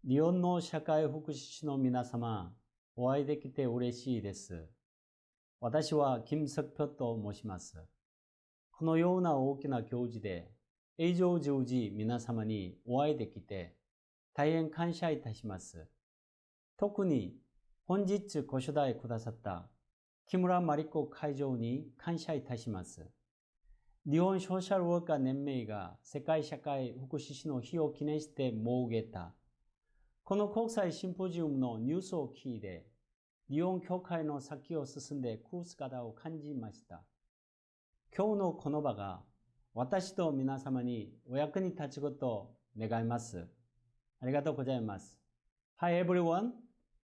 日本の社会福祉士の皆様、お会いできて嬉しいです。私は金석표と申します。このような大きな行事で、永城寺氏皆様にお会いできて、大変感謝いたします。特に本日ご招待くださった木村真理子会長に感謝いたします。日本ソーシャルワーカー連盟が世界社会福祉士の日を記念して設けたこの国際シンポジウムのニュースを聞いて、日本協会の先を進んでいく姿を感じました。今日のこの場が私と皆様にお役に立つことを願います。ありがとうございます。Hi everyone,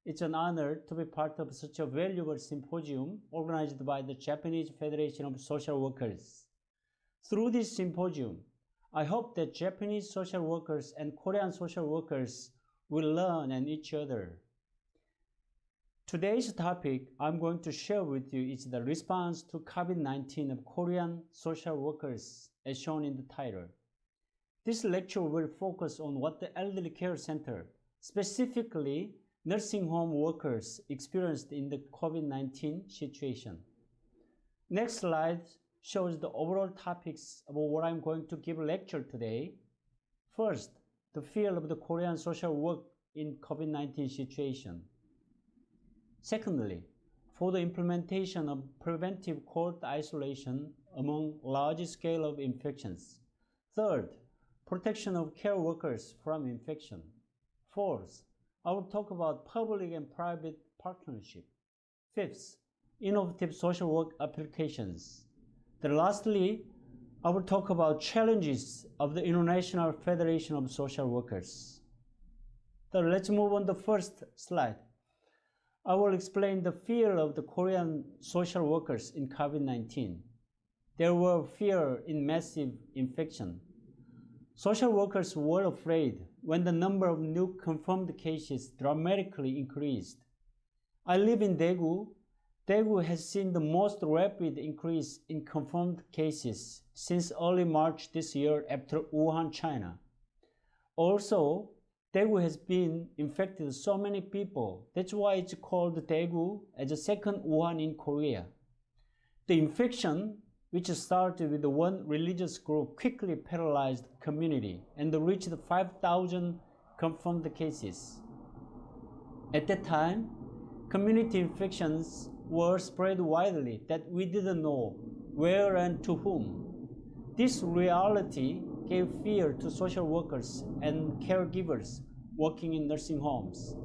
it's an honor to be part of such a valuable symposium organized by the Japanese Federation of Social Workers. Through this symposium, I hope that Japanese social workers and Korean social workers will learn and each other. Today's topic I'm going to share with you is the response to COVID-19 of Korean social workers, as shown in the title. This lecture will focus on what the elderly care center, specifically nursing home workers, experienced in the COVID-19 situation. Next slide shows the overall topics about what I'm going to give a lecture today. First, the field of the Korean social work in COVID-19 situation. Secondly, for the implementation of preventive court isolation among large scale of infections. Third, protection of care workers from infection. Fourth, I will talk about public and private partnership. Fifth, innovative social work applications. Then lastly, I will talk about challenges of the International Federation of Social Workers. So let's move on to the first slide. I will explain the fear of the Korean social workers in COVID-19. There were fear in massive infection. Social workers were afraid when the number of new confirmed cases dramatically increased. I live in Daegu. Daegu has seen the most rapid increase in confirmed cases since early March this year after Wuhan, China. Also, Daegu has been infected so many people. That's why it's called Daegu as a second Wuhan in Korea. The infection, which started with one religious group, quickly paralyzed the community and reached 5,000 confirmed cases. At that time, community infections were spread widely that we didn't know where and to whom. This reality gave fear to social workers and caregivers working in nursing homes.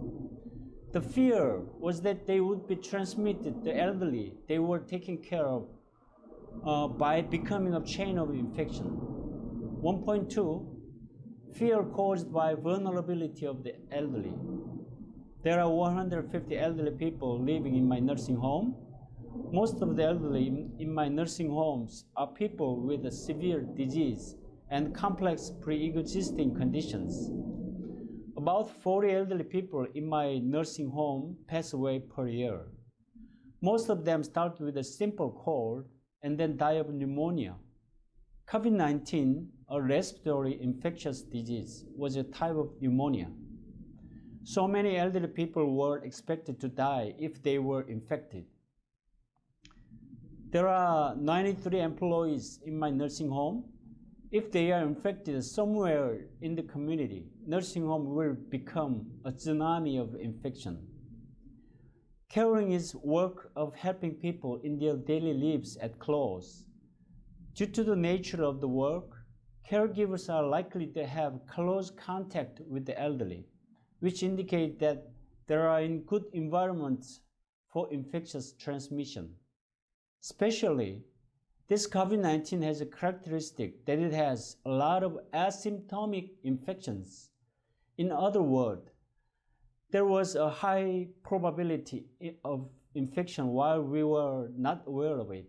The fear was that they would be transmitted, the elderly they were taking care of, by becoming a chain of infection. 1.2, fear caused by vulnerability of the elderly. There are 150 elderly people living in my nursing home. Most of the elderly in my nursing homes are people with a severe disease and complex pre-existing conditions. About 40 elderly people in my nursing home pass away per year. Most of them start with a simple cold and then die of pneumonia. COVID-19, a respiratory infectious disease, was a type of pneumonia. So many elderly people were expected to die if they were infected. There are 93 employees in my nursing home. If they are infected somewhere in the community, nursing home will become a tsunami of infection. Caring is work of helping people in their daily lives at close. Due to the nature of the work, caregivers are likely to have close contact with the elderly, which indicate that they are in good environments for infectious transmission. Especially, this COVID-19 has a characteristic that it has a lot of asymptomatic infections. In other words, there was a high probability of infection while we were not aware of it.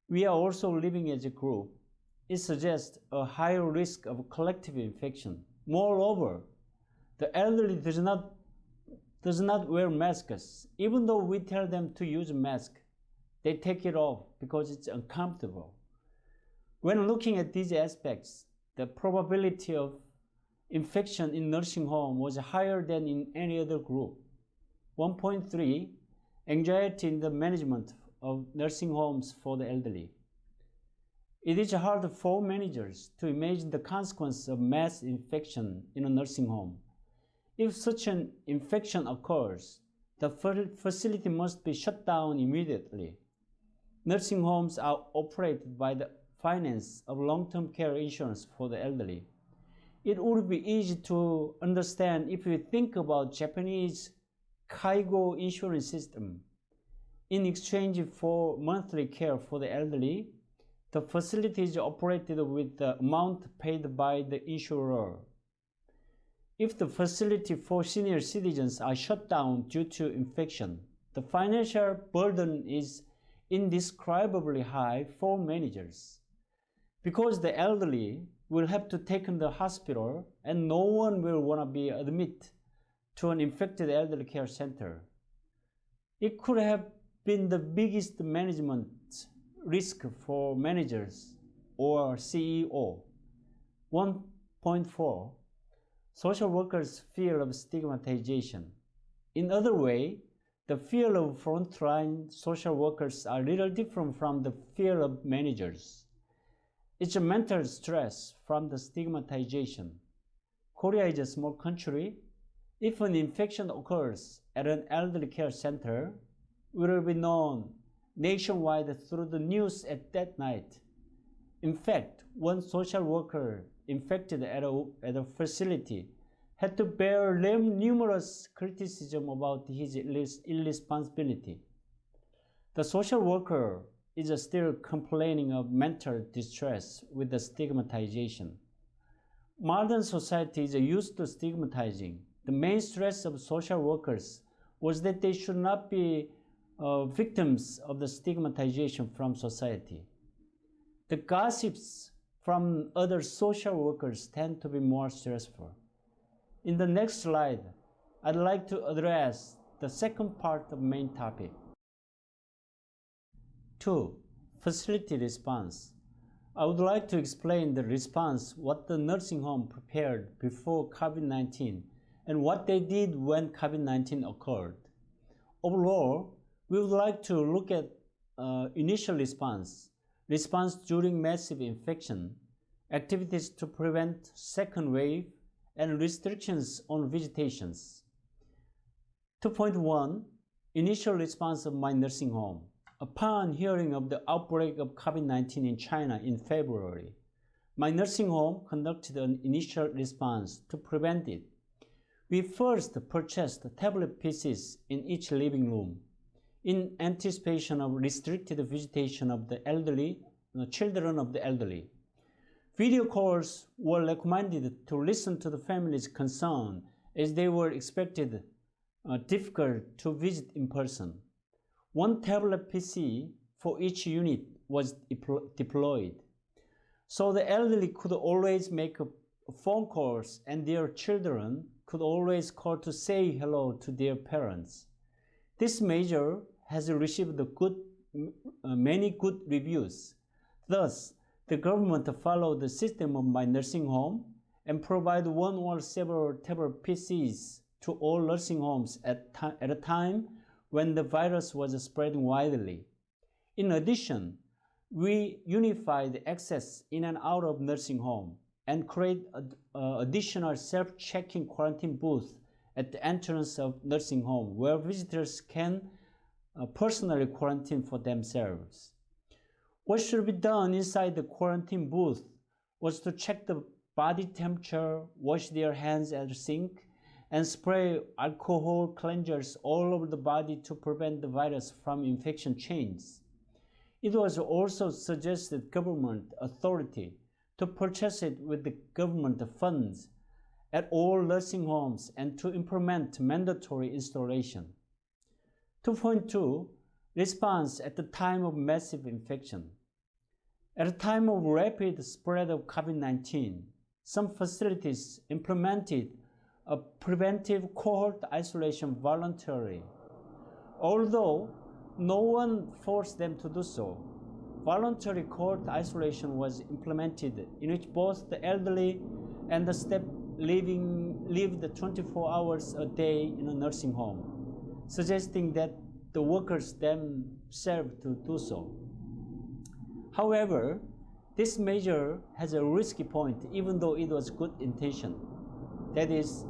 We are also living as a group. It suggests a higher risk of collective infection. Moreover, the elderly does not wear masks. Even though we tell them to use a mask, they take it off because it's uncomfortable. When looking at these aspects, the probability of infection in nursing home was higher than in any other group. 1.3, anxiety in the management of nursing homes for the elderly. It is hard for managers to imagine the consequence of mass infection in a nursing home. If such an infection occurs, the facility must be shut down immediately. Nursing homes are operated by the finance of long-term care insurance for the elderly. It would be easy to understand if you think about Japanese Kaigo insurance system. In exchange for monthly care for the elderly, the facility is operated with the amount paid by the insurer. If the facility for senior citizens are shut down due to infection, the financial burden is indescribably high for managers. Because the elderly will have to take in the hospital and no one will want to be admitted to an infected elderly care center. It could have been the biggest management risk for managers or CEO. 1.4, social workers' fear of stigmatization. In other way, the fear of frontline social workers are little different from the fear of managers. It's a mental stress from the stigmatization. Korea is a small country. If an infection occurs at an elderly care center, it will be known nationwide through the news at that night. In fact, one social worker infected at a facility had to bear numerous criticism about his irresponsibility. The social worker is still complaining of mental distress with the stigmatization. Modern society is used to stigmatizing. The main stress of social workers was that they should not be victims of the stigmatization from society. The gossips from other social workers tend to be more stressful. In the next slide, I'd like to address the second part of the main topic. 2. Facility response. I would like to explain the response, what the nursing home prepared before COVID-19 and what they did when COVID-19 occurred. Overall, we would like to look at initial response during massive infection, activities to prevent second wave, and restrictions on visitations. 2.1, initial response of my nursing home. Upon hearing of the outbreak of COVID-19 in China in February, my nursing home conducted an initial response to prevent it. We first purchased tablet PCs in each living room in anticipation of restricted visitation of the elderly, children of the elderly. Video calls were recommended to listen to the family's concern as they were expected difficult to visit in person. One tablet PC for each unit was deployed, so the elderly could always make phone calls and their children could always call to say hello to their parents. This measure has received many good reviews. Thus, the government followed the system of my nursing home and provided one or several tablet PCs to all nursing homes at a time when the virus was spreading widely. In addition, we unified access in and out of nursing home and create additional self-checking quarantine booth at the entrance of nursing home where visitors can personally quarantine for themselves. What should be done inside the quarantine booth was to check the body temperature, wash their hands at the sink, and spray alcohol cleansers all over the body to prevent the virus from infection chains. It was also suggested government authority to purchase it with the government funds at all nursing homes and to implement mandatory installation. 2.2, response at the time of massive infection. At a time of rapid spread of COVID-19, some facilities implemented a preventive cohort isolation voluntarily. Although no one forced them to do so, voluntary cohort isolation was implemented in which both the elderly and the lived 24 hours a day in a nursing home, suggesting that the workers themselves to do so. However, this measure has a risky point, even though it was good intention. That is,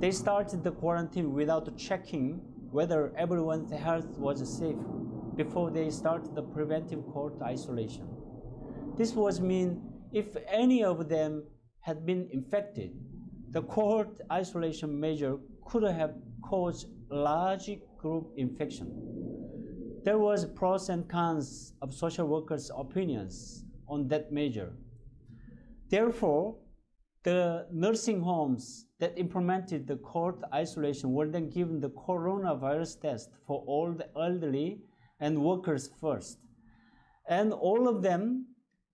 they started the quarantine without checking whether everyone's health was safe before they started the preventive court isolation. This was mean if any of them had been infected, the court isolation measure could have caused large group infection. There was pros and cons of social workers' opinions on that measure. Therefore, the nursing homes that implemented the court isolation were then given the coronavirus test for all the elderly and workers first. And all of them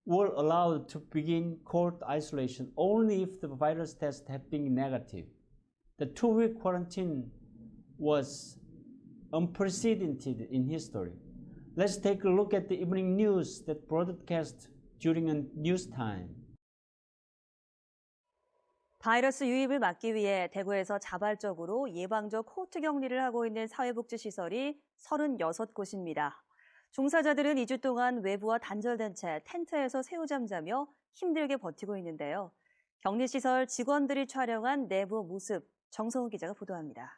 were allowed to begin court isolation only if the virus test had been negative. The 2-week quarantine was unprecedented in history. Let's take a look at the evening news that broadcast during a news time. 바이러스 유입을 막기 위해 대구에서 자발적으로 예방적 코호트 격리를 하고 있는 사회복지시설이 36곳입니다. 종사자들은 2주 동안 외부와 단절된 채 텐트에서 새우잠 자며 힘들게 버티고 있는데요. 격리시설 직원들이 촬영한 내부 모습, 정성훈 기자가 보도합니다.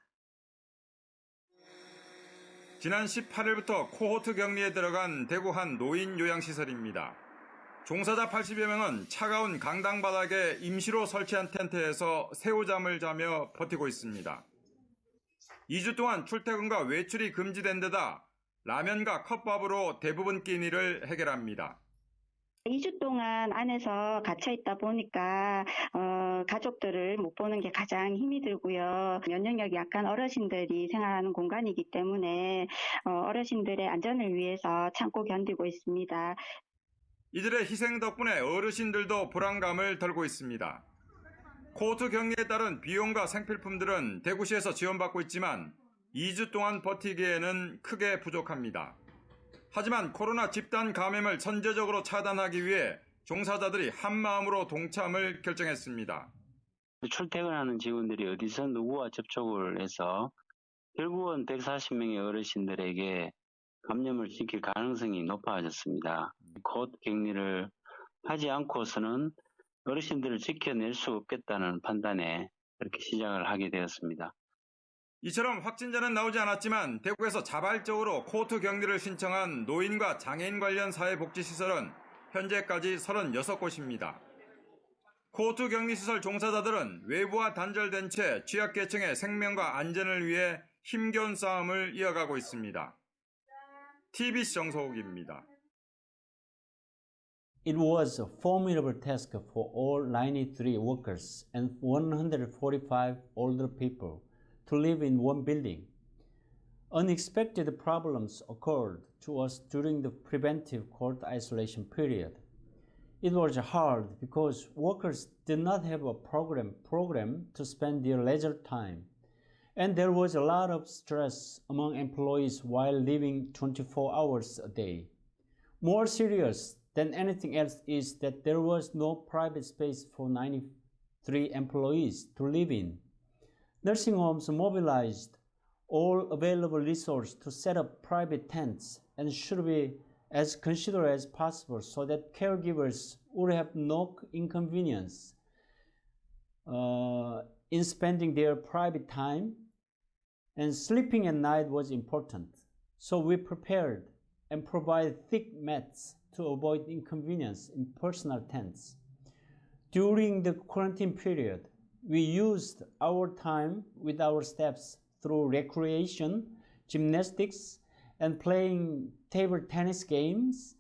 지난 18일부터 코호트 격리에 들어간 대구 한 노인 요양시설입니다. 종사자 80여 명은 차가운 강당 바닥에 임시로 설치한 텐트에서 새우잠을 자며 버티고 있습니다. 2주 동안 출퇴근과 외출이 금지된 데다 라면과 컵밥으로 대부분 끼니를 해결합니다. 2주 동안 안에서 갇혀 있다 보니까 가족들을 못 보는 게 가장 힘이 들고요. 면역력이 약한 어르신들이 생활하는 공간이기 때문에 어르신들의 안전을 위해서 참고 견디고 있습니다. 이들의 희생 덕분에 어르신들도 불안감을 덜고 있습니다. 코호트 격리에 따른 비용과 생필품들은 대구시에서 지원받고 있지만 2주 동안 버티기에는 크게 부족합니다. 하지만 코로나 집단 감염을 선제적으로 차단하기 위해 종사자들이 한마음으로 동참을 결정했습니다. 출퇴근하는 직원들이 어디서 누구와 접촉을 해서 결국은 140명의 어르신들에게 감염을 시킬 가능성이 높아졌습니다. 코호트 격리를 하지 않고서는 어르신들을 지켜낼 수 없겠다는 판단에 그렇게 시작을 하게 되었습니다. 이처럼 확진자는 나오지 않았지만 대구에서 자발적으로 코호트 격리를 신청한 노인과 장애인 관련 사회복지시설은 현재까지 36곳입니다. 코호트 격리시설 종사자들은 외부와 단절된 채 취약계층의 생명과 안전을 위해 힘겨운 싸움을 이어가고 있습니다. TBC 정서욱입니다. It was a formidable task for all 93 workers and 145 older people to live in one building. Unexpected problems occurred to us during the preventive court isolation period. It was hard because workers did not have a program to spend their leisure time, and there was a lot of stress among employees while living 24 hours a day. More serious than anything else is that there was no private space for 93 employees to live in. Nursing homes mobilized all available resources to set up private tents and should be as considerate as possible so that caregivers would have no inconvenience in spending their private time, and sleeping at night was important. So we prepared and provided thick mats to avoid inconvenience in personal tents. During the quarantine period, we used our time with our staffs through recreation, gymnastics, and playing table tennis games,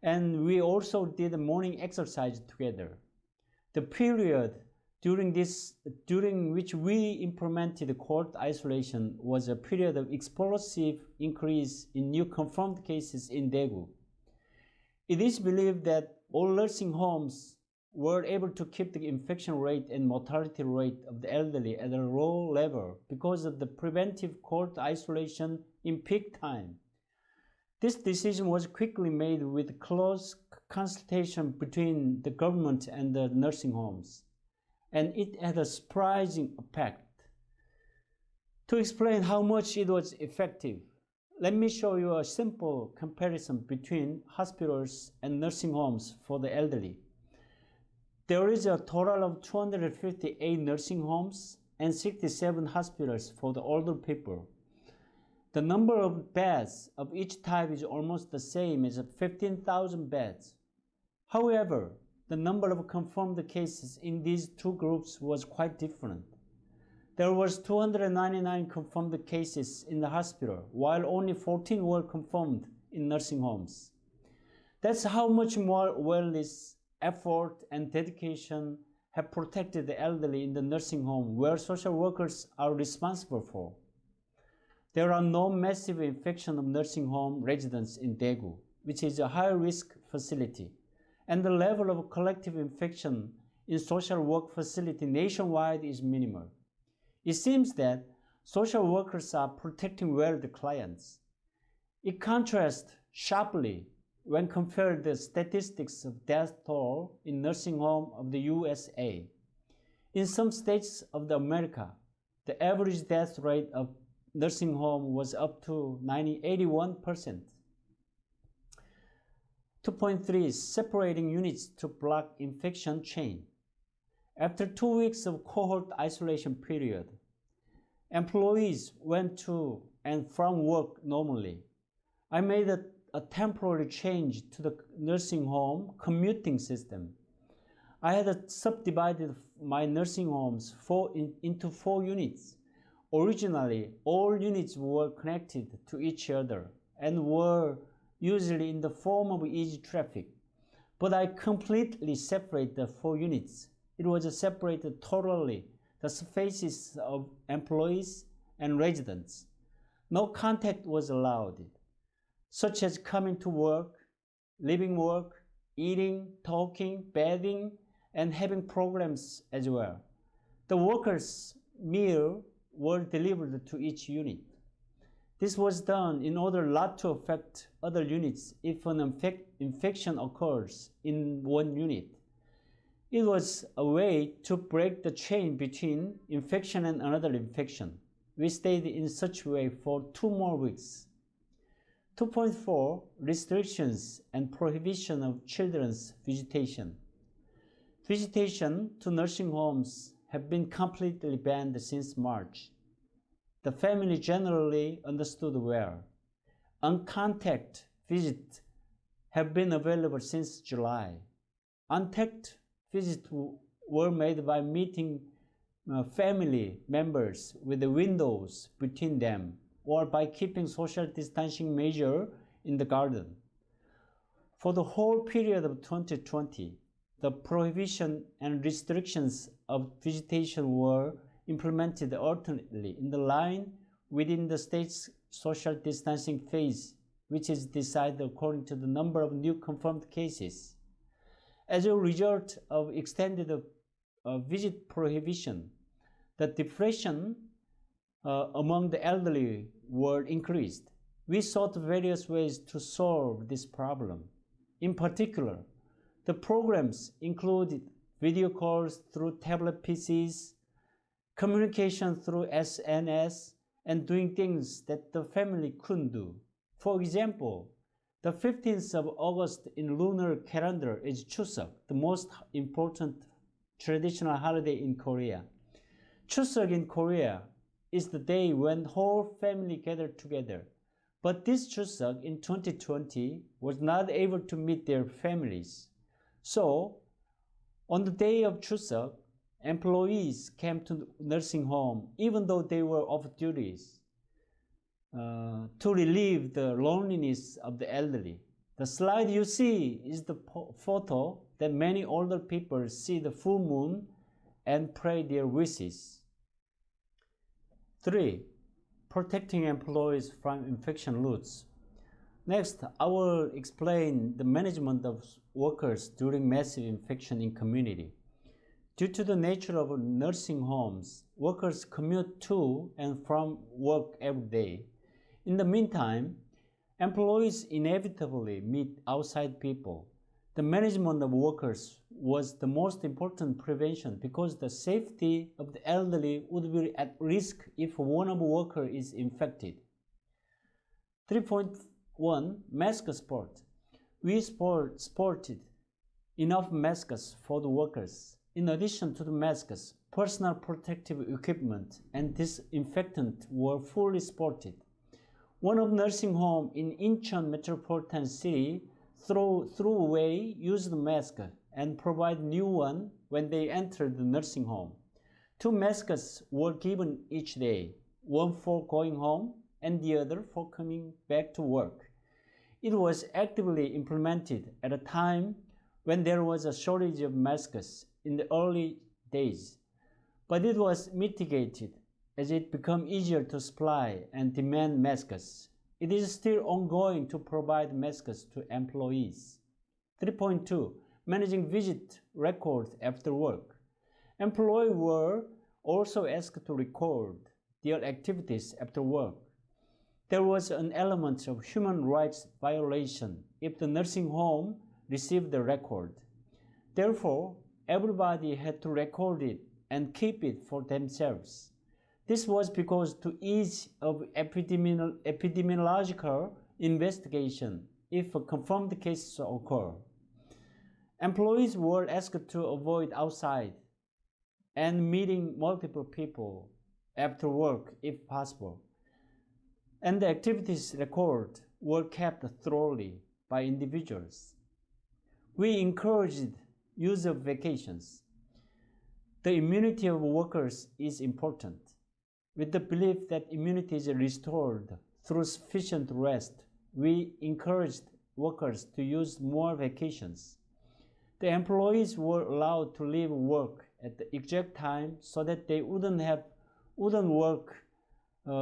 and we also did morning exercise together. The period during which we implemented court isolation was a period of explosive increase in new confirmed cases in Daegu. It is believed that all nursing homes were able to keep the infection rate and mortality rate of the elderly at a low level because of the preventive court isolation in peak time. This decision was quickly made with close consultation between the government and the nursing homes. and it had a surprising effect. To explain how much it was effective, let me show you a simple comparison between hospitals and nursing homes for the elderly. There is a total of 258 nursing homes and 67 hospitals for the older people. The number of beds of each type is almost the same as 15,000 beds. However, the number of confirmed cases in these two groups was quite different. There was 299 confirmed cases in the hospital, while only 14 were confirmed in nursing homes. That's how much more wellness, effort, and dedication have protected the elderly in the nursing home where social workers are responsible for. There are no massive infection of nursing home residents in Daegu, which is a high-risk facility, and the level of collective infection in social work facility nationwide is minimal. It seems that social workers are protecting well the clients. It contrasts sharply when compared to the statistics of death toll in nursing home of the USA. In some states of America, the average death rate of nursing home was up to 81%. 2.3 separating units to block infection chain. After 2 weeks of cohort isolation period, employees went to and from work normally. I made a temporary change to the nursing home commuting system. I had subdivided my nursing homes into 4 units. Originally, all units were connected to each other and were usually in the form of easy traffic. But I completely separated the 4 units. It was separated totally, the spaces of employees and residents. No contact was allowed, such as coming to work, leaving work, eating, talking, bathing, and having programs as well. The workers' meals were delivered to each unit. This was done in order not to affect other units if an infection occurs in one unit. It was a way to break the chain between infection and another infection. We stayed in such a way for 2 more weeks. 2.4 Restrictions and prohibition of children's visitation. Visitation to nursing homes have been completely banned since March. The family generally understood well. On-contact visits have been available since July. Untact visits were made by meeting family members with the windows between them or by keeping social distancing measure in the garden. For the whole period of 2020, the prohibition and restrictions of visitation were implemented alternately in the line within the state's social distancing phase, which is decided according to the number of new confirmed cases. As a result of extended visit prohibition, the depression among the elderly were increased. We sought various ways to solve this problem. In particular, the programs included video calls through tablet PCs, communication through SNS, and doing things that the family couldn't do. For example, the 15th of August in lunar calendar is Chuseok, the most important traditional holiday in Korea. Chuseok in Korea is the day when whole family gathered together. But this Chuseok in 2020 was not able to meet their families. So, on the day of Chuseok, employees came to nursing home even though they were off duties to relieve the loneliness of the elderly. The slide you see is the photo that many older people see the full moon and pray their wishes. 3. Protecting employees from infection routes. Next, I will explain the management of workers during massive infection in community. Due to the nature of nursing homes, workers commute to and from work every day. In the meantime, employees inevitably meet outside people. The management of workers was the most important prevention because the safety of the elderly would be at risk if one of the workers is infected. 3.1 Mask sport. We sported enough masks for the workers. In addition to the masks, personal protective equipment and disinfectant were fully sported. One of nursing home in Incheon metropolitan city threw away used mask and provide new one when they entered the nursing home. 2 masks were given each day, one for going home and the other for coming back to work. It was actively implemented at a time when there was a shortage of masks in the early days, but it was mitigated as it became easier to supply and demand masks. It is still ongoing to provide masks to employees. 3.2 Managing visit record after work. Employees were also asked to record their activities after work. There was an element of human rights violation if the nursing home received the record. Therefore, everybody had to record it and keep it for themselves. This was because to ease of epidemiological investigation if confirmed cases occur. Employees were asked to avoid outside and meeting multiple people after work if possible. And the activities record were kept thoroughly by individuals. We encouraged use of vacations. The immunity of workers is important. With the belief that immunity is restored through sufficient rest, we encouraged workers to use more vacations. The employees were allowed to leave work at the exact time so that they wouldn't work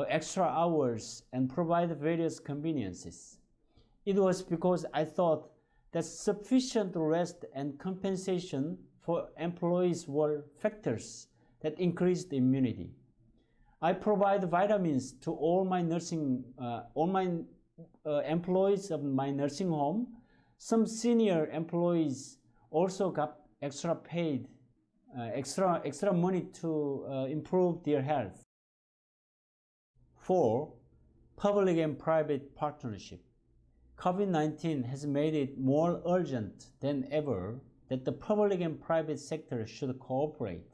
extra hours and provide various conveniences. It was because I thought that sufficient rest and compensation for employees were factors that increased immunity. I provide vitamins to all my employees of my nursing home. Some senior employees also got extra money to improve their health. 4. Public and private partnership. COVID-19 has made it more urgent than ever that the public and private sector should cooperate.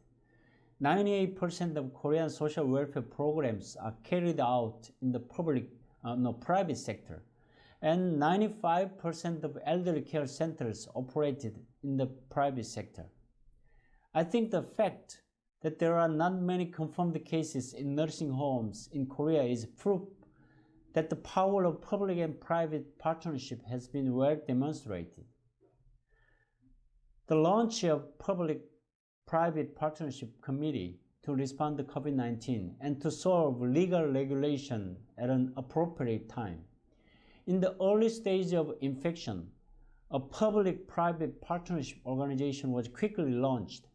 98% of Korean social welfare programs are carried out in the private sector, and 95% of elderly care centers operated in the private sector. I think the fact that there are not many confirmed cases in nursing homes in Korea is proof that the power of public and private partnership has been well demonstrated. The launch of Public-Private Partnership Committee to respond to COVID-19 and to solve legal regulation at an appropriate time. In the early stage of infection, a public-private partnership organization was quickly launched.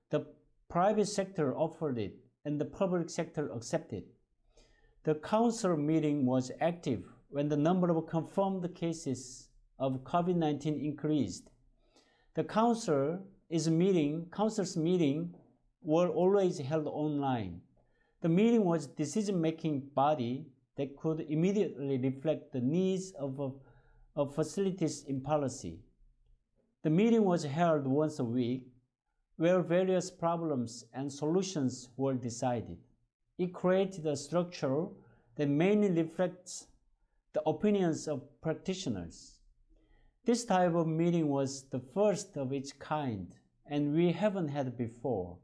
The private sector offered it, and the public sector accepted. The council meeting was active when the number of confirmed cases of COVID-19 increased. The council's meeting were always held online. The meeting was a decision-making body that could immediately reflect the needs of facilities in policy. The meeting was held once a week, where various problems and solutions were decided. It created a structure that mainly reflects the opinions of practitioners. This type of meeting was the first of its kind, and we haven't had before.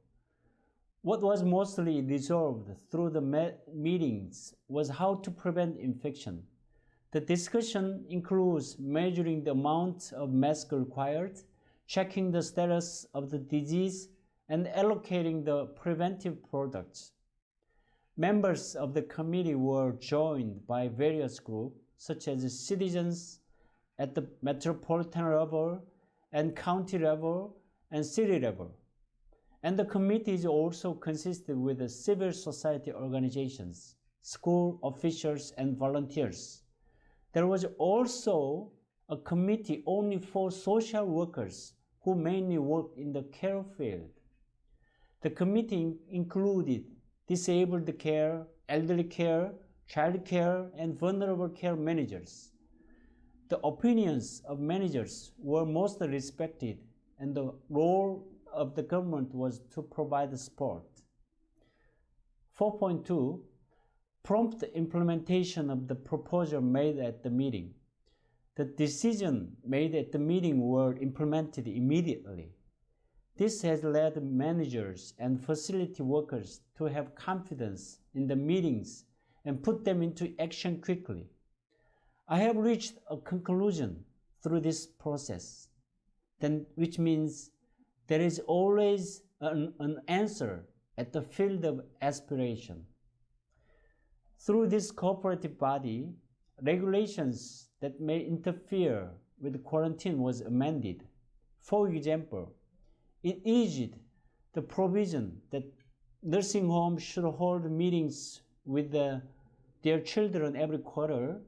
What was mostly resolved through the meetings was how to prevent infection. The discussion includes measuring the amount of masks required, checking the status of the disease, and allocating the preventive products. Members of the committee were joined by various groups, such as citizens at the metropolitan level and county level and city level. And the committees also consisted with the civil society organizations, school officials, and volunteers. There was also a committee only for social workers who mainly work in the care field. The committee included disabled care, elderly care, child care, and vulnerable care managers. The opinions of managers were mostly respected, and the role of the government was to provide support. 4.2. Prompt implementation of the proposal made at the meeting. The decision made at the meeting were implemented immediately. This has led managers and facility workers to have confidence in the meetings and put them into action quickly. I have reached a conclusion through this process, which means there is always an answer at the field of aspiration. Through this cooperative body, regulations that may interfere with quarantine was amended. For example, it eased the provision that nursing homes should hold meetings with their children every quarter.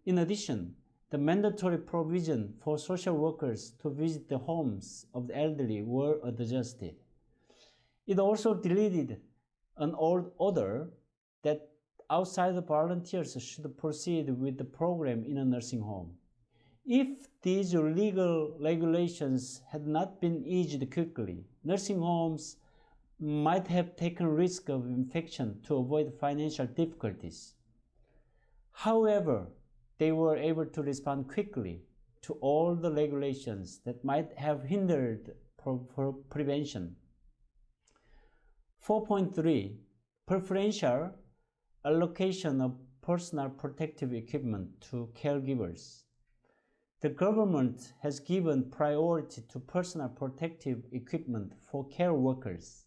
In addition, the mandatory provision for social workers to visit the homes of the elderly were adjusted. It also deleted an old order that outside volunteers should proceed with the program in a nursing home. If these legal regulations had not been eased quickly, nursing homes might have taken risk of infection to avoid financial difficulties. However, they were able to respond quickly to all the regulations that might have hindered prevention. 4.3. Preferential allocation of personal protective equipment to caregivers. The government has given priority to personal protective equipment for care workers.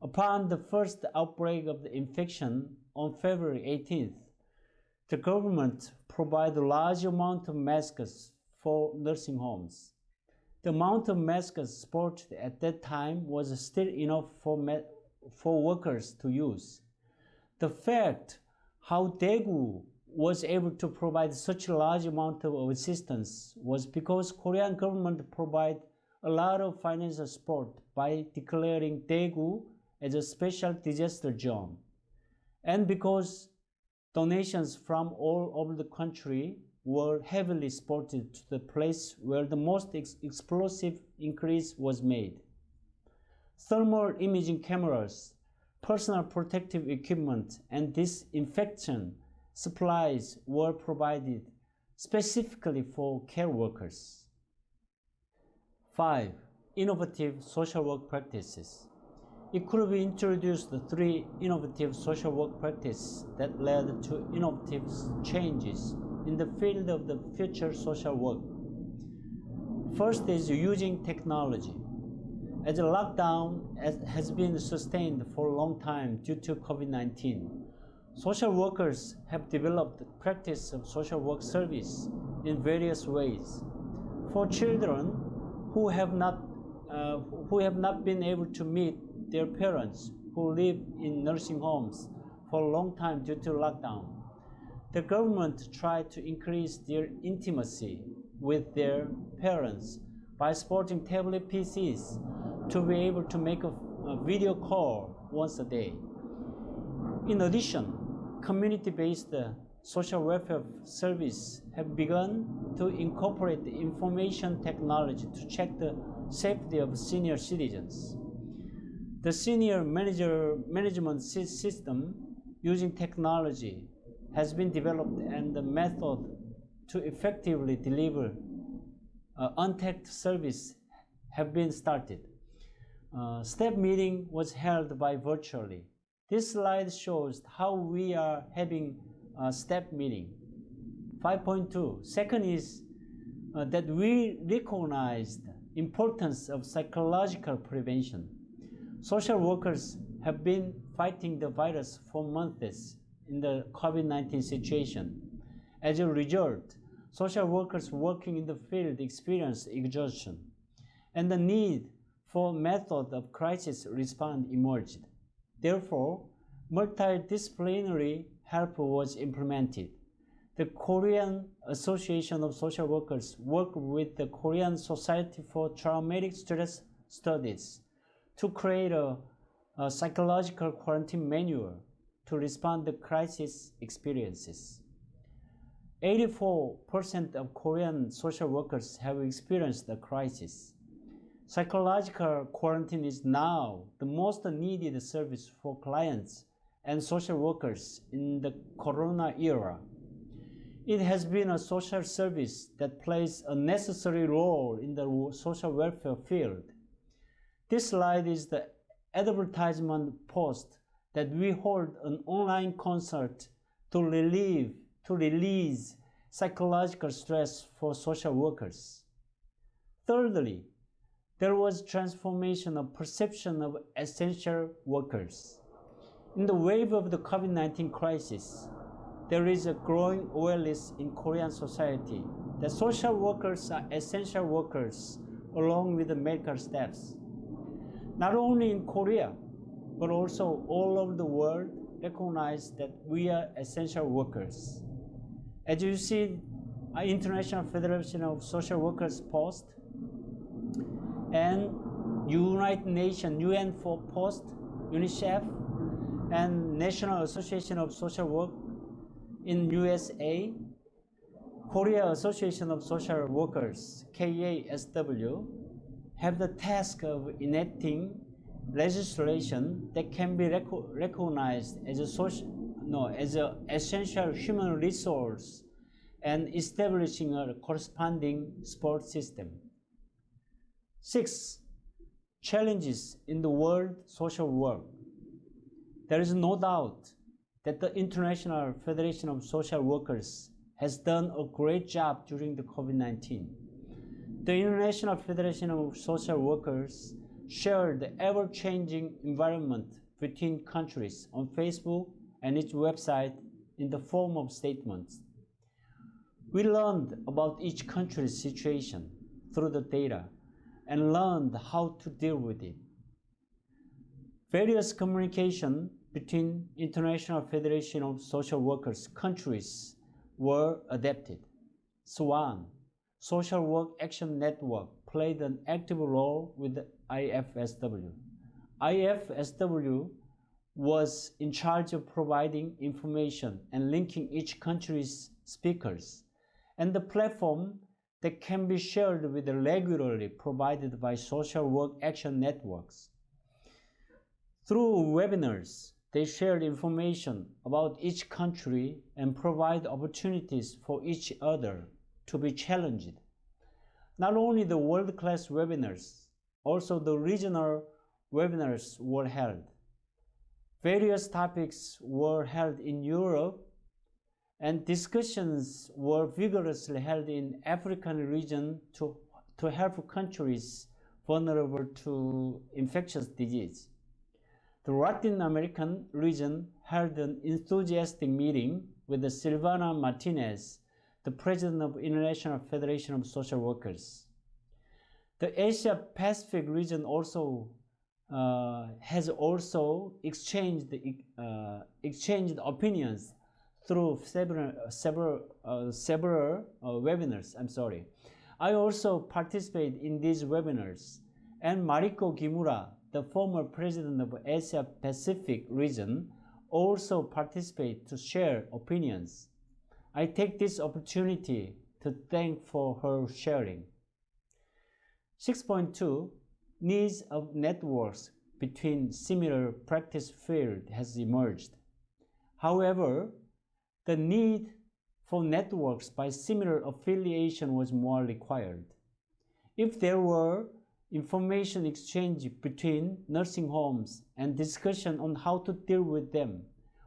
Upon the first outbreak of the infection on February 18th, the government provided a large amount of masks for nursing homes. The amount of masks sported at that time was still enough for workers to use. The fact how Daegu was able to provide such a large amount of assistance was because Korean government provided a lot of financial support by declaring Daegu as a special disaster zone, and because donations from all over the country were heavily supported to the place where the most explosive increase was made. Thermal imaging cameras, personal protective equipment, and disinfection supplies were provided specifically for care workers. 5. Innovative social work practices. It could be introduced 3 innovative social work practices that led to innovative changes in the field of the future social work. First is using technology. As a lockdown has been sustained for a long time due to COVID-19, social workers have developed the practice of social work service in various ways. For children who have not been able to meet their parents who live in nursing homes for a long time due to lockdown, the government tried to increase their intimacy with their parents by supporting tablet PCs to be able to make a video call once a day. In addition, community-based social welfare service have begun to incorporate the information technology to check the safety of senior citizens. The senior management system using technology has been developed, and the method to effectively deliver untagged service have been started. Staff meeting was held by virtually. This slide shows how we are having a staff meeting. 5.2. Second is that we recognize the importance of psychological prevention. Social workers have been fighting the virus for months in the COVID-19 situation. As a result, social workers working in the field experience exhaustion, and the need for method of crisis response emerged. Therefore, multidisciplinary help was implemented. the Korean Association of Social Workers worked with the Korean Society for Traumatic Stress Studies to create a psychological quarantine manual to respond to crisis experiences. 84% of Korean social workers have experienced a crisis. Psychological quarantine is now the most needed service for clients and social workers in the Corona era. It has been a social service that plays a necessary role in the social welfare field. This slide is the advertisement post that we hold an online concert to release psychological stress for social workers. Thirdly, there was transformation of perception of essential workers. In the wave of the COVID-19 crisis, there is a growing awareness in Korean society that social workers are essential workers along with the medical staffs. Not only in Korea, but also all over the world recognize that we are essential workers. As you see, our International Federation of Social Workers post and United Nations UN for post, UNICEF, and National Association of Social Work in USA, Korea Association of Social Workers, KASW, have the task of enacting legislation that can be recognized as an essential human resource and establishing a corresponding support system. 6. Challenges in the world social work. There is no doubt that the International Federation of Social Workers has done a great job during the COVID-19. The International Federation of Social Workers shared the ever-changing environment between countries on Facebook and its website in the form of statements. We learned about each country's situation through the data and learned how to deal with it. Various communication between International Federation of Social Workers countries were adapted. SWAN, Social Work Action Network, played an active role with the IFSW. IFSW was in charge of providing information and linking each country's speakers, and the platform that can be shared with regularly provided by social work action networks. Through webinars, they shared information about each country and provide opportunities for each other to be challenged. Not only the world-class webinars, also the regional webinars were held. Various topics were held in Europe, and discussions were vigorously held in African region to help countries vulnerable to infectious disease. The Latin American region held an enthusiastic meeting with Silvana Martinez, the president of International Federation of Social Workers. The Asia Pacific region also has also exchanged opinions through several webinars. I also participate in these webinars, and Mariko Kimura, the former president of Asia Pacific region, also participate to share opinions. I take this opportunity to thank for her sharing. 6.2, needs of networks between similar practice field has emerged. However, the need for networks by similar affiliation was more required. If there were information exchange between nursing homes and discussion on how to deal with them,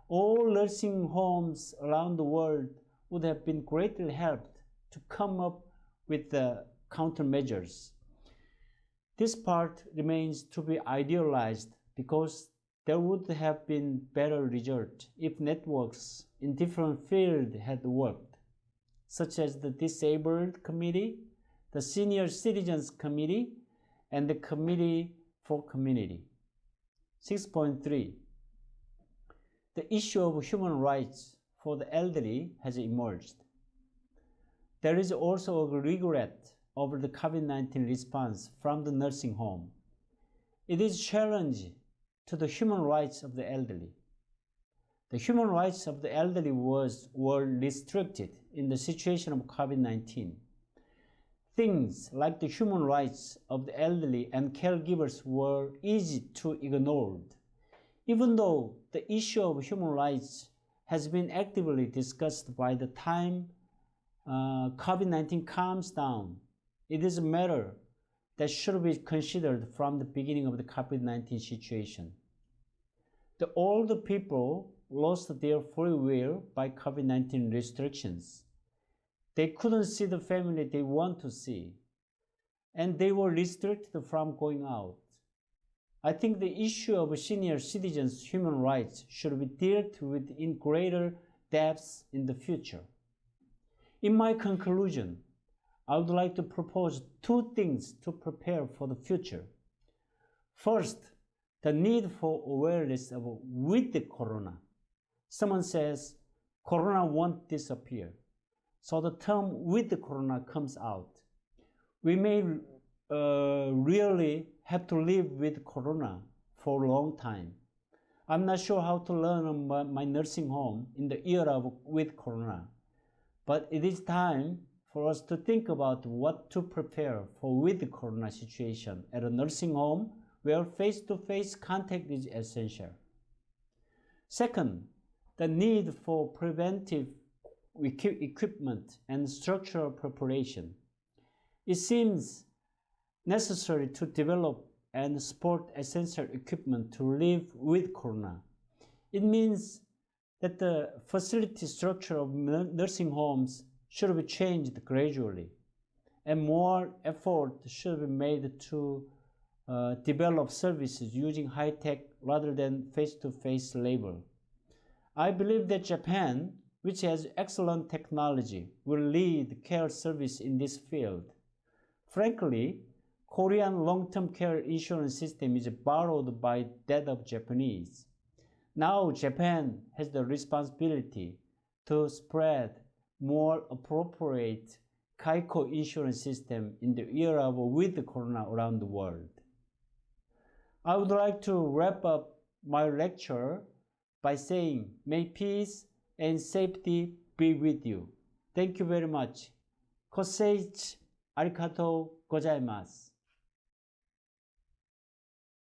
all nursing homes around the world would have been greatly helped to come up with the countermeasures. This part remains to be idealized because there would have been better result if networks in different fields had worked, such as the Disabled Committee, the Senior Citizens Committee, and the Committee for Community. 6.3, the issue of human rights for the elderly has emerged. There is also a regret over the COVID-19 response from the nursing home. It is a challenge to the human rights of the elderly. The human rights of the elderly were restricted in the situation of COVID-19. Things like the human rights of the elderly and caregivers were easy to ignore. Even though the issue of human rights has been actively discussed by the time COVID-19 calms down, it is a matter that should be considered from the beginning of the COVID-19 situation. The older people lost their free will by COVID-19 restrictions. They couldn't see the family they want to see, and they were restricted from going out. I think the issue of senior citizens' human rights should be dealt with in greater depth in the future. In my conclusion, I would like to propose two things to prepare for the future. First, the need for awareness of with the corona. Someone says, corona won't disappear. So the term with the corona comes out. We may really have to live with corona for a long time. I'm not sure how to learn on my nursing home in the era of with corona. But it is time for us to think about what to prepare for with the corona situation at a nursing home where face-to-face contact is essential. Second, the need for preventive equipment and structural preparation. It seems necessary to develop and support essential equipment to live with corona. It means that the facility structure of nursing homes should be changed gradually, and more effort should be made to develop services using high-tech rather than face-to-face labor. I believe that Japan, which has excellent technology, will lead care service in this field. Frankly, Korean long-term care insurance system is borrowed by that of Japanese. Now Japan has the responsibility to spread more appropriate Kaiko insurance system in the era of with the corona around the world. I would like to wrap up my lecture by saying, may peace and safety be with you. Thank you very much. ご清聴ありがとうございます。